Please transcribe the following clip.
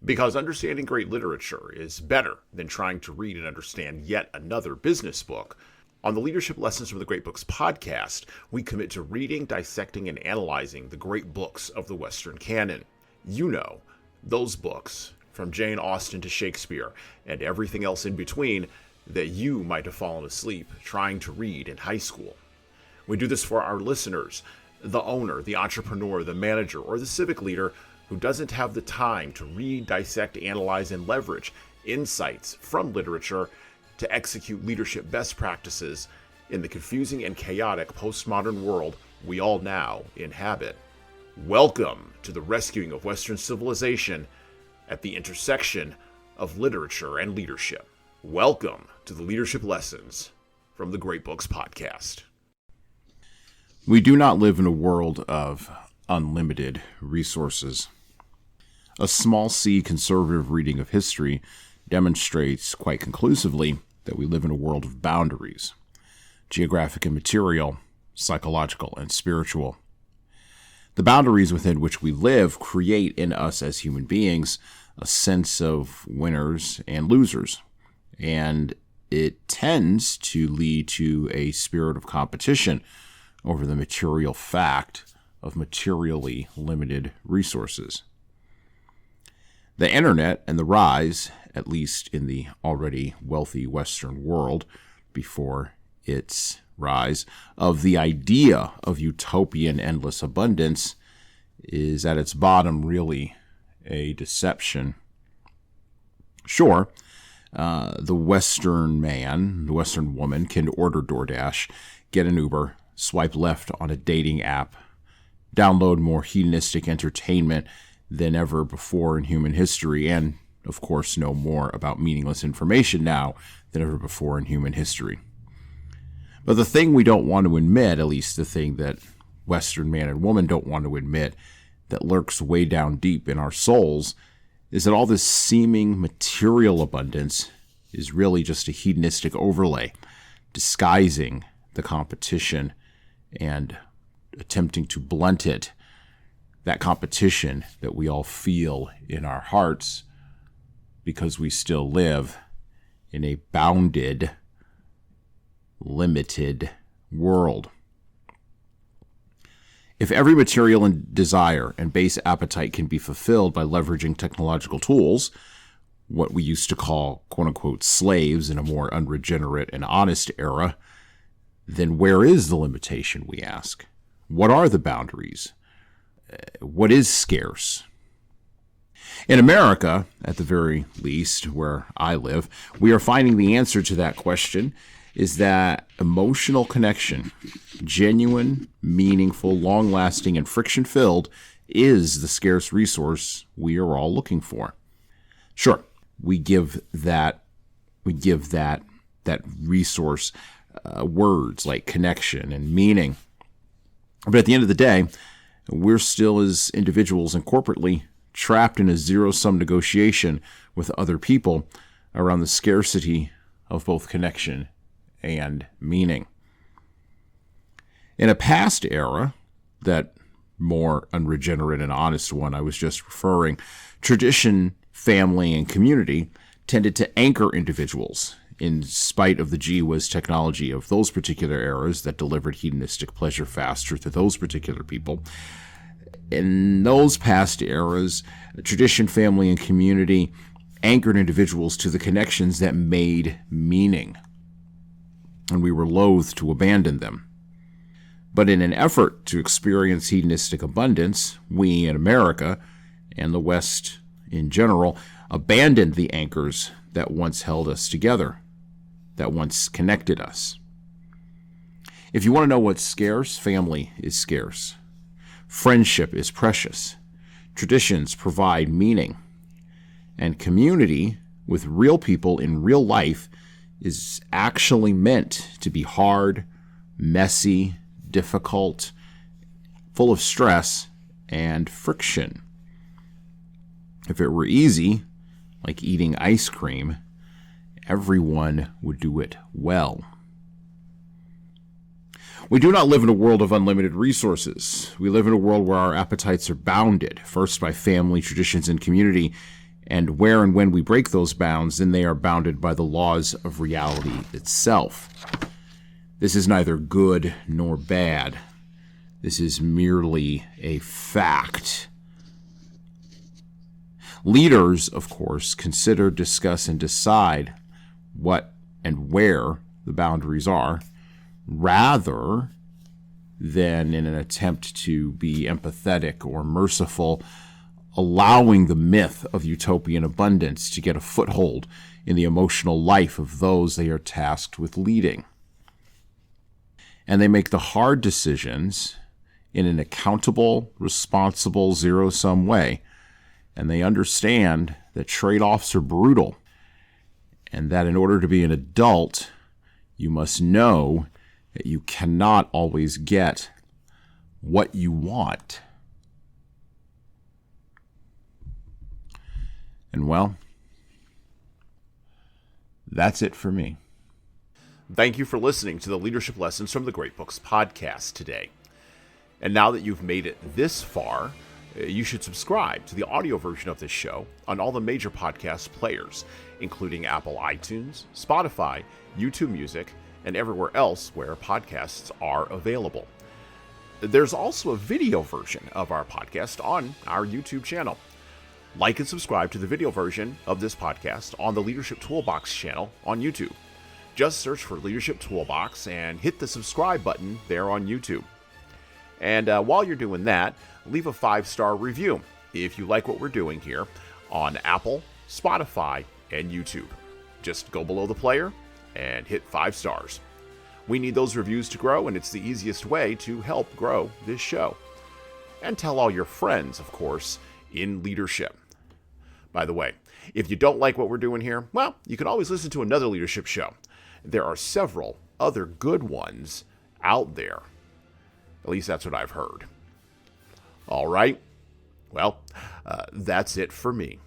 Because understanding great literature is better than trying to read and understand yet another business book. On the Leadership Lessons from the Great Books podcast, we commit to reading, dissecting, and analyzing the great books of the Western canon. You know, those books, from Jane Austen to Shakespeare, and everything else in between, that you might have fallen asleep trying to read in high school. We do this for our listeners, the owner, the entrepreneur, the manager, or the civic leader who doesn't have the time to read, dissect, analyze, and leverage insights from literature to execute leadership best practices in the confusing and chaotic postmodern world we all now inhabit. Welcome to the rescuing of Western civilization at the intersection of literature and leadership. Welcome to the Leadership Lessons from the Great Books podcast. We do not live in a world of unlimited resources. A small c conservative reading of history demonstrates quite conclusively that we live in a world of boundaries, geographic and material, psychological and spiritual. The boundaries within which we live create in us as human beings a sense of winners and losers, and it tends to lead to a spirit of competition over the material fact of materially limited resources. The internet and the rise, at least in the already wealthy Western world before its rise, of the idea of utopian endless abundance is at its bottom really a deception. Sure, the Western man, the Western woman can order DoorDash, get an Uber, swipe left on a dating app, download more hedonistic entertainment than ever before in human history, and, of course, know more about meaningless information now than ever before in human history. But the thing we don't want to admit, at least the thing that Western man and woman don't want to admit, that lurks way down deep in our souls, is that all this seeming material abundance is really just a hedonistic overlay, disguising the competition and attempting to blunt it, that competition that we all feel in our hearts because we still live in a bounded, limited world. If every material and desire and base appetite can be fulfilled by leveraging technological tools, what we used to call quote-unquote slaves in a more unregenerate and honest era, then where is the limitation, we ask? What are the boundaries? What is scarce? In America, at the very least, where I live, we are finding the answer to that question is that emotional connection, genuine, meaningful, long-lasting, and friction-filled, is the scarce resource we are all looking for. Sure, we give that resource words like connection and meaning. But at the end of the day, we're still, as individuals and corporately, trapped in a zero-sum negotiation with other people around the scarcity of both connection and meaning. In a past era, that more unregenerate and honest one I was just referring, tradition, family, and community tended to anchor individuals in spite of the gee-whiz technology of those particular eras that delivered hedonistic pleasure faster to those particular people. In those past eras, tradition, family, and community anchored individuals to the connections that made meaning, and we were loath to abandon them. But in an effort to experience hedonistic abundance, we in America, and the West in general, abandoned the anchors that once held us together, that once connected us. If you want to know what's scarce, family is scarce. Friendship is precious. Traditions provide meaning. And community with real people in real life is actually meant to be hard, messy, difficult, full of stress and friction. If it were easy, like eating ice cream, everyone would do it well. We do not live in a world of unlimited resources. We live in a world where our appetites are bounded, first by family, traditions, and community, And where and when we break those bounds, then they are bounded by the laws of reality itself. This is neither good nor bad. This is merely a fact. Leaders, of course, consider, discuss, and decide what and where the boundaries are, rather than in an attempt to be empathetic or merciful, allowing the myth of utopian abundance to get a foothold in the emotional life of those they are tasked with leading. And they make the hard decisions in an accountable, responsible, zero-sum way. And they understand that trade-offs are brutal, and that in order to be an adult, you must know that you cannot always get what you want. And well, that's it for me. Thank you for listening to the Leadership Lessons from the Great Books podcast today. And now that you've made it this far, you should subscribe to the audio version of this show on all the major podcast players, including Apple iTunes, Spotify, YouTube Music, and everywhere else where podcasts are available. There's also a video version of our podcast on our YouTube channel. Like and subscribe to the video version of this podcast on the Leadership Toolbox channel on YouTube. Just search for Leadership Toolbox and hit the subscribe button there on YouTube. And while you're doing that, leave a 5-star review if you like what we're doing here on Apple, Spotify, and YouTube. Just go below the player and hit 5 stars. We need those reviews to grow, and it's the easiest way to help grow this show. And tell all your friends, of course, in leadership. By the way, if you don't like what we're doing here, well, you can always listen to another leadership show. There are several other good ones out there. At least that's what I've heard. All right. Well, that's it for me.